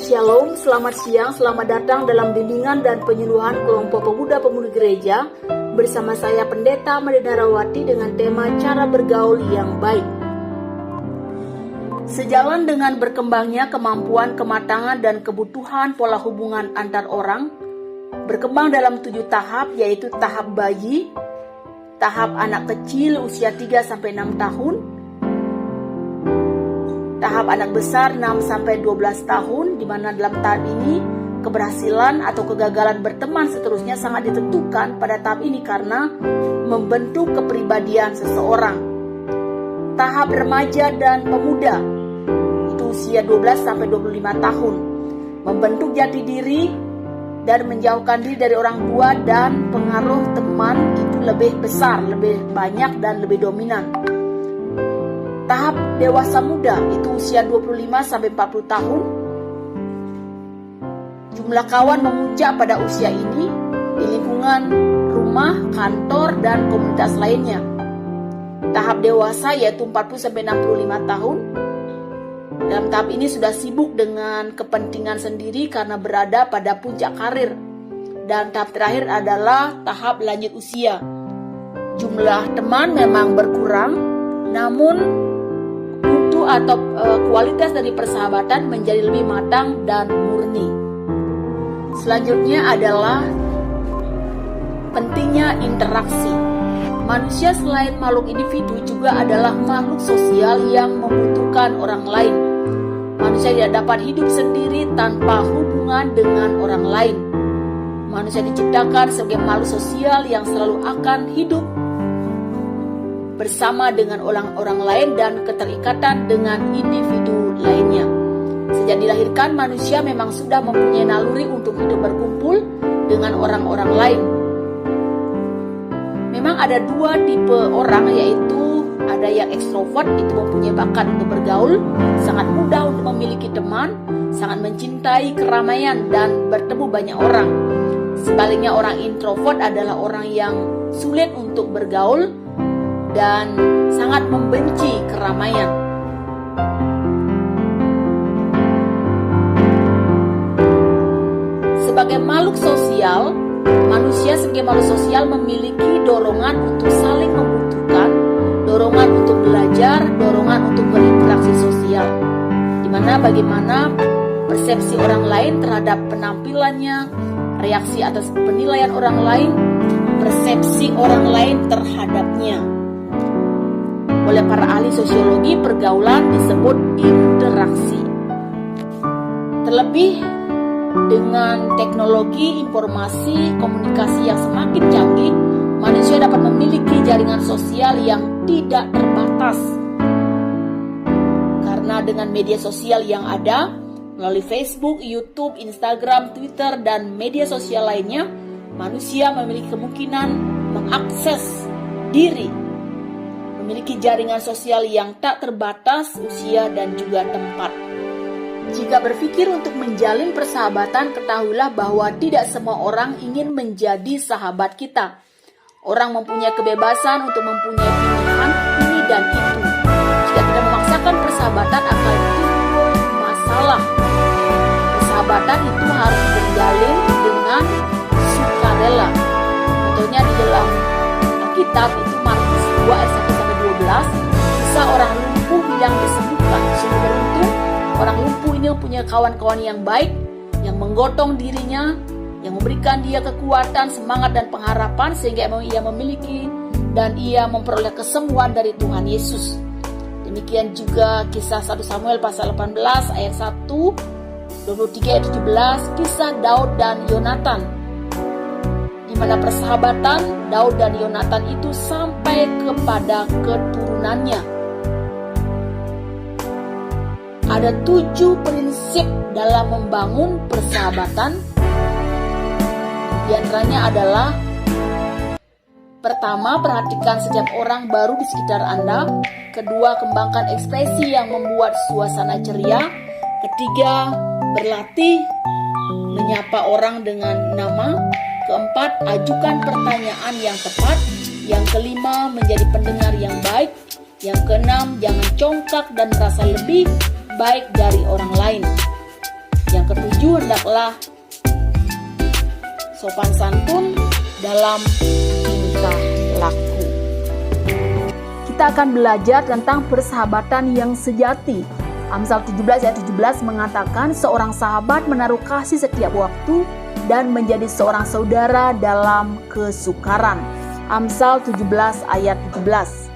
Shalom, selamat siang, selamat datang dalam bimbingan dan penyuluhan kelompok pemuda-pemudi gereja bersama saya Pendeta Madenarawati dengan tema cara bergaul yang baik. Sejalan dengan berkembangnya kemampuan, kematangan, dan kebutuhan pola hubungan antar orang, berkembang dalam 7 tahap, yaitu tahap bayi, tahap anak kecil usia 3-6 tahun, tahap anak besar 6-12 tahun, di mana dalam tahap ini keberhasilan atau kegagalan berteman seterusnya sangat ditentukan pada tahap ini karena membentuk kepribadian seseorang. Tahap remaja dan pemuda itu usia 12-25 tahun, membentuk jati diri dan menjauhkan diri dari orang tua dan pengaruh teman itu lebih besar, lebih banyak dan lebih dominan. Tahap dewasa muda itu usia 25-40 tahun. Jumlah kawan memuncak pada usia ini di lingkungan rumah, kantor, dan komunitas lainnya. Tahap dewasa yaitu 40-65 tahun. Dalam tahap ini sudah sibuk dengan kepentingan sendiri karena berada pada puncak karir. Dan tahap terakhir adalah tahap lanjut usia. Jumlah teman memang berkurang, namun atau kualitas dari persahabatan menjadi lebih matang dan murni. Selanjutnya adalah pentingnya interaksi. Manusia selain makhluk individu juga adalah makhluk sosial yang membutuhkan orang lain. Manusia tidak dapat hidup sendiri tanpa hubungan dengan orang lain. Manusia diciptakan sebagai makhluk sosial yang selalu akan hidup bersama dengan orang-orang lain dan keterikatan dengan individu lainnya. Sejak dilahirkan, manusia memang sudah mempunyai naluri untuk hidup berkumpul dengan orang-orang lain. Memang ada 2 tipe orang, yaitu ada yang ekstrovert, itu mempunyai bakat untuk bergaul, sangat mudah untuk memiliki teman, sangat mencintai keramaian dan bertemu banyak orang. Sebaliknya orang introvert adalah orang yang sulit untuk bergaul dan sangat membenci keramaian. Sebagai makhluk sosial, manusia sebagai makhluk sosial memiliki dorongan untuk saling membutuhkan, dorongan untuk belajar, dorongan untuk berinteraksi sosial, di mana bagaimana persepsi orang lain terhadap penampilannya, reaksi atas penilaian orang lain, persepsi orang lain terhadapnya. Oleh para ahli sosiologi, pergaulan disebut interaksi. Terlebih dengan teknologi informasi komunikasi yang semakin canggih, manusia dapat memiliki jaringan sosial yang tidak terbatas. Karena dengan media sosial yang ada, melalui Facebook, YouTube, Instagram, Twitter, dan media sosial lainnya, manusia memiliki kemungkinan mengakses diri, memiliki jaringan sosial yang tak terbatas usia dan juga tempat. Jika berpikir untuk menjalin persahabatan, ketahuilah bahwa tidak semua orang ingin menjadi sahabat kita. Orang mempunyai kebebasan untuk mempunyai pilihan ini dan itu. Jika kita memaksakan persahabatan akan timbul masalah. Persahabatan itu harus terjalin dengan sukarela. Contohnya di dalam Alkitab itu Markus 2 ayat 1-12, bisa orang lumpuh yang disembuhkan. Sungguh beruntung orang lumpuh ini punya kawan-kawan yang baik, yang menggotong dirinya, yang memberikan dia kekuatan, semangat dan pengharapan sehingga ia memiliki dan ia memperoleh kesembuhan dari Tuhan Yesus. Demikian juga kisah 1 Samuel pasal 18 ayat 1, 23 ayat 17, kisah Daud dan Yonatan, di mana persahabatan Daud dan Yonatan itu sampai kepada keturunannya. Ada 7 prinsip dalam membangun persahabatan. Di antaranya adalah: pertama, perhatikan setiap orang baru di sekitar Anda. Kedua, kembangkan ekspresi yang membuat suasana ceria. Ketiga, berlatih menyapa orang dengan nama. Keempat, ajukan pertanyaan yang tepat. Yang kelima, menjadi pendengar yang baik. Yang keenam, jangan congkak dan merasa lebih baik dari orang lain. Yang itu hendaklah sopan santun dalam tingkah laku. Kita akan belajar tentang persahabatan yang sejati. Amsal 17 ayat 17 mengatakan seorang sahabat menaruh kasih setiap waktu dan menjadi seorang saudara dalam kesukaran. Amsal 17 ayat 17.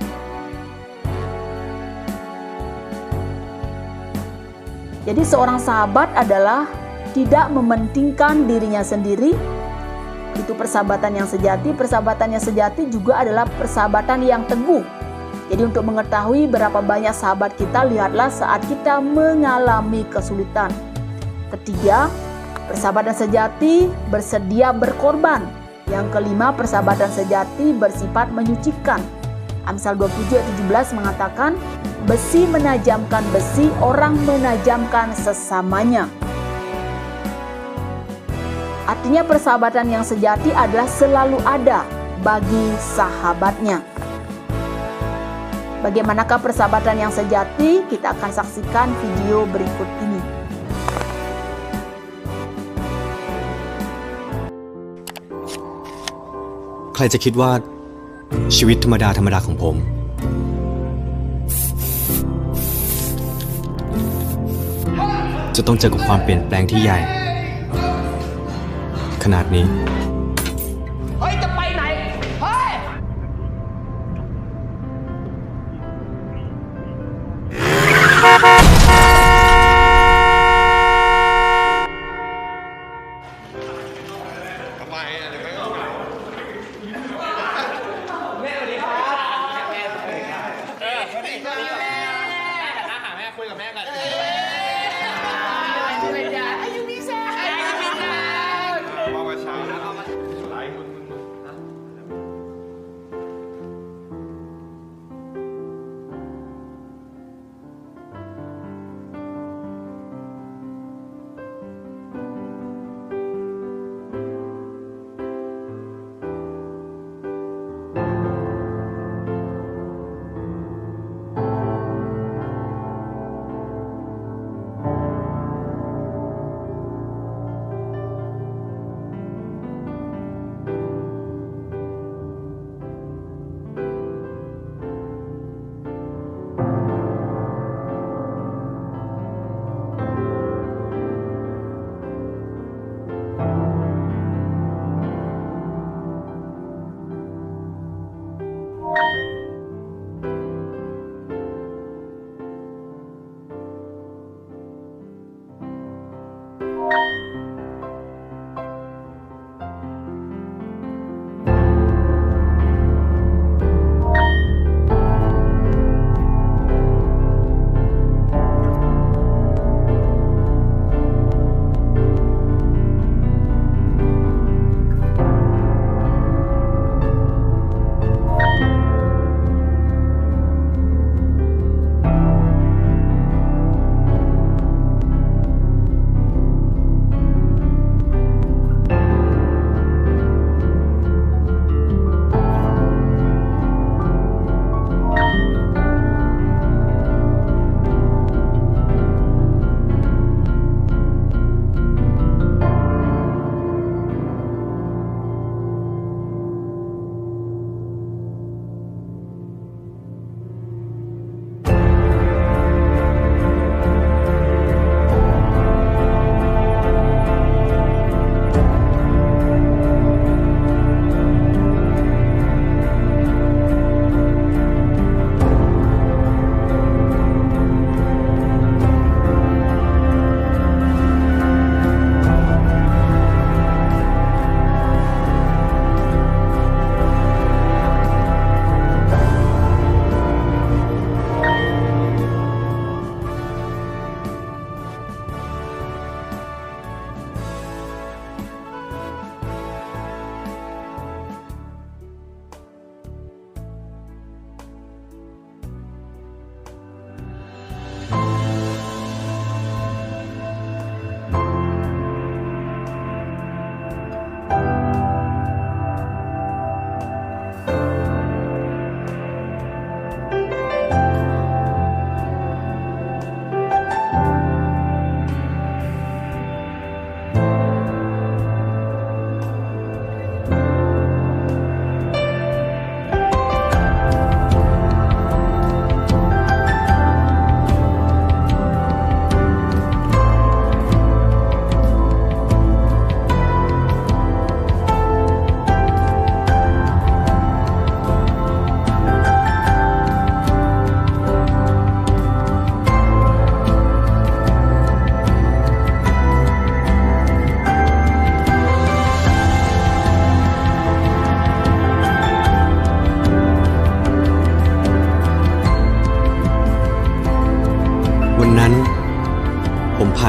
Jadi seorang sahabat adalah tidak mementingkan dirinya sendiri. Itu persahabatan yang sejati. Persahabatan yang sejati juga adalah persahabatan yang teguh. Jadi untuk mengetahui berapa banyak sahabat kita, lihatlah saat kita mengalami kesulitan. Ketiga, persahabatan sejati bersedia berkorban. Yang kelima, persahabatan sejati bersifat menyucikan. Amsal 27 ayat 17 mengatakan, besi menajamkan besi, orang menajamkan sesamanya. Artinya persahabatan yang sejati adalah selalu ada bagi sahabatnya. Bagaimanakah persahabatan yang sejati? Kita akan saksikan video berikut ini.ใครจะคิดว่าชีวิตธรรมดาของผมจะต้องเจอกับความเปลี่ยนแปลงที่ใหญ่ขนาดนี้ เฮ้ย จะไปไหน เฮ้ย ทำไมอ่ะเดี๋ยวไม่ออกแม่สวัสดีครับแม่สวัสดีครับสวัสดีครับแม่แต่หน้าหาแม่คุยกับแม่ก่อนอายุมีแซ่อายุมีแซ่มาเช้านะ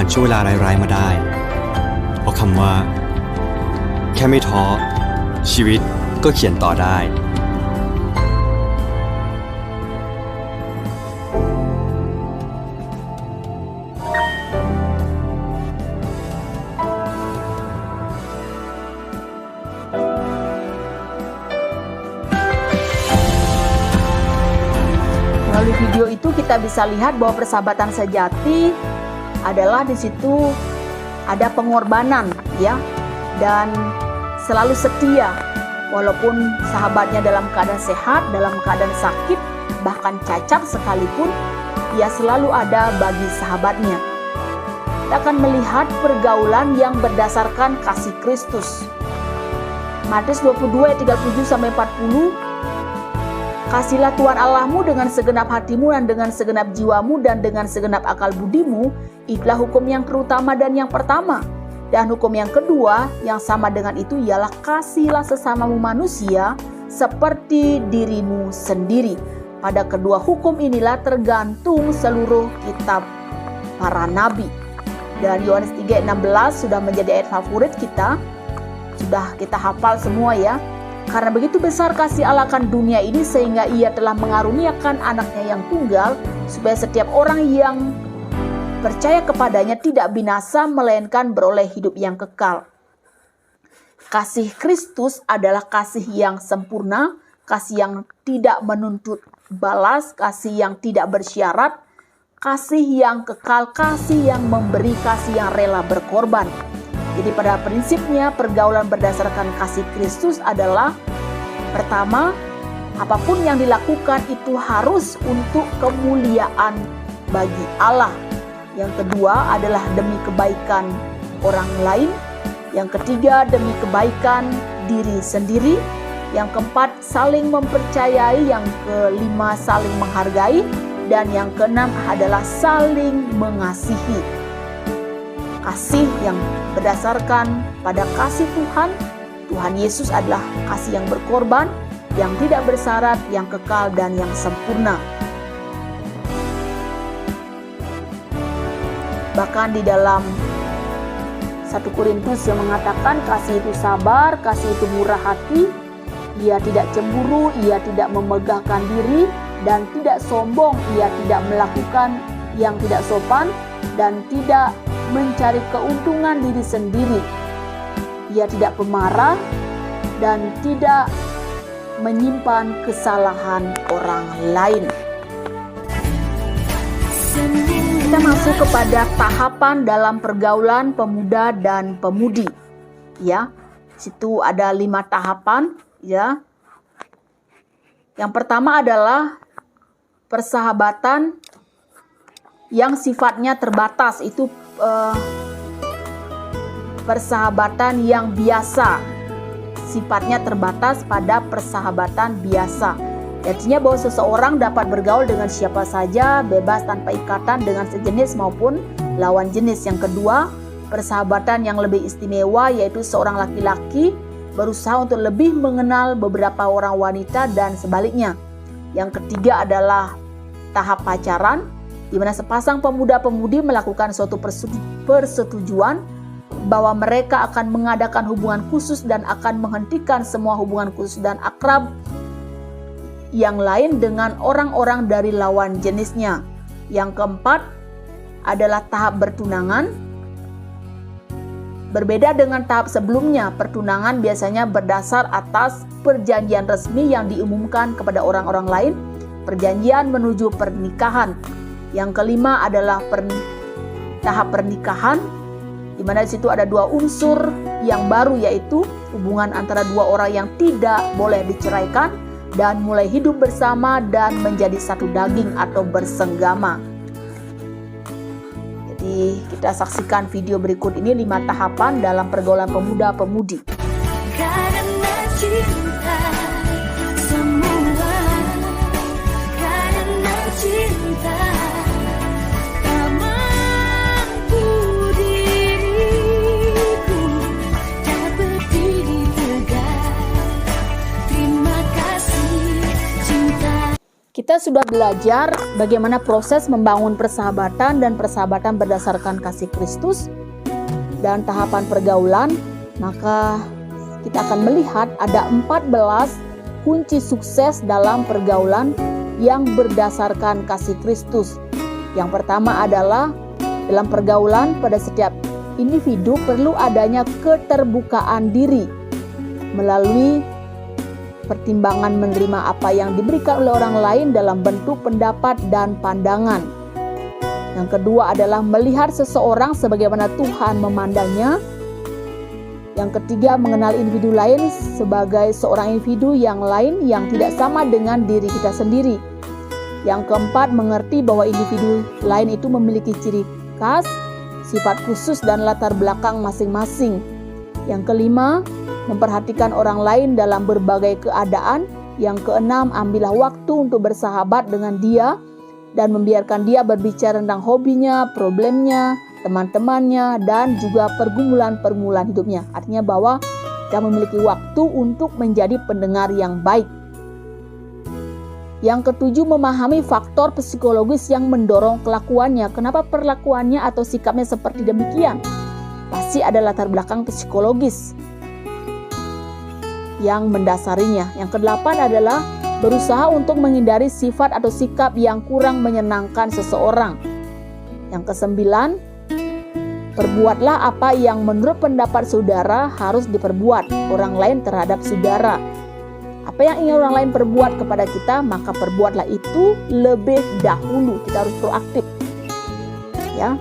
านช่วงเวลาร้ายๆมาได้เพราะคำว่า แค่ไม่ท้อชีวิตก็เขียนต่อได้ Melalui video itu kita bisa lihat bahwa persahabatan sejati adalah di situ ada pengorbanan, ya, dan selalu setia walaupun sahabatnya dalam keadaan sehat, dalam keadaan sakit, bahkan cacat sekalipun, ia selalu ada bagi sahabatnya. Kita akan melihat pergaulan yang berdasarkan kasih Kristus. Matius 22 ayat 37-40. Kasihlah Tuhan Allahmu dengan segenap hatimu dan dengan segenap jiwamu dan dengan segenap akal budimu. Itulah hukum yang terutama dan yang pertama. Dan hukum yang kedua yang sama dengan itu ialah kasihlah sesamamu manusia seperti dirimu sendiri. Pada kedua hukum inilah tergantung seluruh kitab para nabi. Dan Yohanes 3:16 sudah menjadi ayat favorit kita. Sudah kita hafal semua, ya. Karena begitu besar kasih Allah akan dunia ini sehingga ia telah mengaruniakan anaknya yang tunggal supaya setiap orang yang percaya kepadanya tidak binasa melainkan beroleh hidup yang kekal. Kasih Kristus adalah kasih yang sempurna, kasih yang tidak menuntut balas, kasih yang tidak bersyarat, kasih yang kekal, kasih yang memberi, kasih yang rela berkorban. Jadi pada prinsipnya pergaulan berdasarkan kasih Kristus adalah pertama, apapun yang dilakukan itu harus untuk kemuliaan bagi Allah. Yang kedua adalah demi kebaikan orang lain. Yang ketiga demi kebaikan diri sendiri. Yang keempat saling mempercayai. Yang kelima saling menghargai. Dan yang keenam adalah saling mengasihi. Kasih yang berdasarkan pada kasih Tuhan Yesus adalah kasih yang berkorban, yang tidak bersyarat, yang kekal, dan yang sempurna. Bahkan di dalam 1 Korintus yang mengatakan kasih itu sabar, kasih itu murah hati, ia tidak cemburu, ia tidak memegahkan diri, dan tidak sombong, ia tidak melakukan yang tidak sopan, dan tidak mencari keuntungan diri sendiri. Ia tidak pemarah dan tidak menyimpan kesalahan orang lain. Kita masuk kepada tahapan dalam pergaulan pemuda dan pemudi. Ya, situ ada 5 tahapan. Ya, yang pertama adalah persahabatan yang sifatnya terbatas. Itu persahabatan yang biasa, sifatnya terbatas pada persahabatan biasa. Artinya bahwa seseorang dapat bergaul dengan siapa saja, bebas tanpa ikatan dengan sejenis maupun lawan jenis. Yang kedua, persahabatan yang lebih istimewa, yaitu seorang laki-laki berusaha untuk lebih mengenal beberapa orang wanita dan sebaliknya. Yang ketiga adalah tahap pacaran, di mana sepasang pemuda-pemudi melakukan suatu persetujuan bahwa mereka akan mengadakan hubungan khusus dan akan menghentikan semua hubungan khusus dan akrab yang lain dengan orang-orang dari lawan jenisnya. Yang keempat adalah tahap bertunangan. Berbeda dengan tahap sebelumnya, pertunangan biasanya berdasar atas perjanjian resmi yang diumumkan kepada orang-orang lain, perjanjian menuju pernikahan. Yang kelima adalah tahap pernikahan, di mana di situ ada 2 unsur yang baru, yaitu hubungan antara 2 orang yang tidak boleh diceraikan dan mulai hidup bersama dan menjadi satu daging atau bersenggama. Jadi kita saksikan video berikut ini 5 tahapan dalam pergaulan pemuda-pemudi. Karena cinta semua, karena cinta. Kita kita sudah belajar bagaimana proses membangun persahabatan dan persahabatan berdasarkan kasih Kristus dan tahapan pergaulan, maka kita akan melihat ada 14 kunci sukses dalam pergaulan yang berdasarkan kasih Kristus. Yang pertama adalah dalam pergaulan pada setiap individu perlu adanya keterbukaan diri melalui pertimbangan menerima apa yang diberikan oleh orang lain dalam bentuk pendapat dan pandangan. Yang kedua adalah melihat seseorang sebagaimana Tuhan memandangnya. Yang ketiga, mengenal individu lain sebagai seorang individu yang lain yang tidak sama dengan diri kita sendiri. Yang keempat, mengerti bahwa individu lain itu memiliki ciri khas, sifat khusus dan latar belakang masing-masing. Yang kelima, memperhatikan orang lain dalam berbagai keadaan. Yang keenam, ambillah waktu untuk bersahabat dengan dia dan membiarkan dia berbicara tentang hobinya, problemnya, teman-temannya, dan juga pergumulan-pergumulan hidupnya. Artinya bahwa kita memiliki waktu untuk menjadi pendengar yang baik. Yang ketujuh, memahami faktor psikologis yang mendorong kelakuannya. Kenapa perlakuannya atau sikapnya seperti demikian? Pasti ada latar belakang psikologis yang mendasarinya. Yang kedelapan adalah berusaha untuk menghindari sifat atau sikap yang kurang menyenangkan seseorang. Yang kesembilan, perbuatlah apa yang menurut pendapat saudara harus diperbuat orang lain terhadap saudara. Apa yang ingin orang lain perbuat kepada kita, maka perbuatlah itu lebih dahulu. Kita harus proaktif. Ya.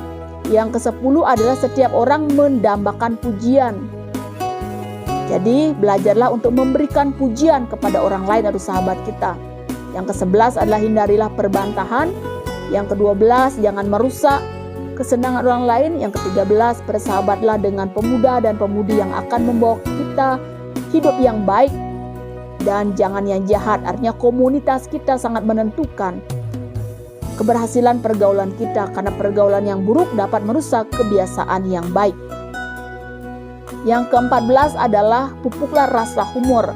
Yang ke-10 adalah setiap orang mendambakan pujian. Jadi belajarlah untuk memberikan pujian kepada orang lain atau sahabat kita. Yang ke-11 adalah hindarilah perbantahan. Yang ke-12, jangan merusak kesenangan orang lain. Yang ke-13, bersahabatlah dengan pemuda dan pemudi yang akan membawa kita hidup yang baik dan jangan yang jahat. Artinya komunitas kita sangat menentukan keberhasilan pergaulan kita, karena pergaulan yang buruk dapat merusak kebiasaan yang baik. Yang ke-14 adalah pupuklah rasa humor.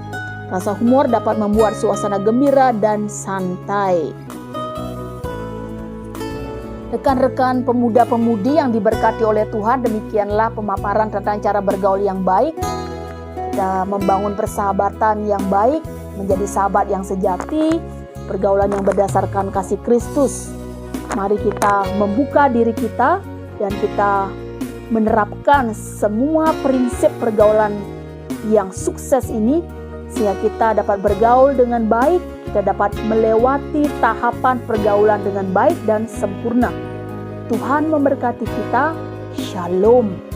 Rasa humor dapat membuat suasana gembira dan santai. Rekan-rekan pemuda-pemudi yang diberkati oleh Tuhan, demikianlah pemaparan tentang cara bergaul yang baik. Kita membangun persahabatan yang baik, menjadi sahabat yang sejati, pergaulan yang berdasarkan kasih Kristus. Mari kita membuka diri kita dan kita menerapkan semua prinsip pergaulan yang sukses ini sehingga kita dapat bergaul dengan baik, kita dapat melewati tahapan pergaulan dengan baik dan sempurna. Tuhan memberkati kita. Shalom.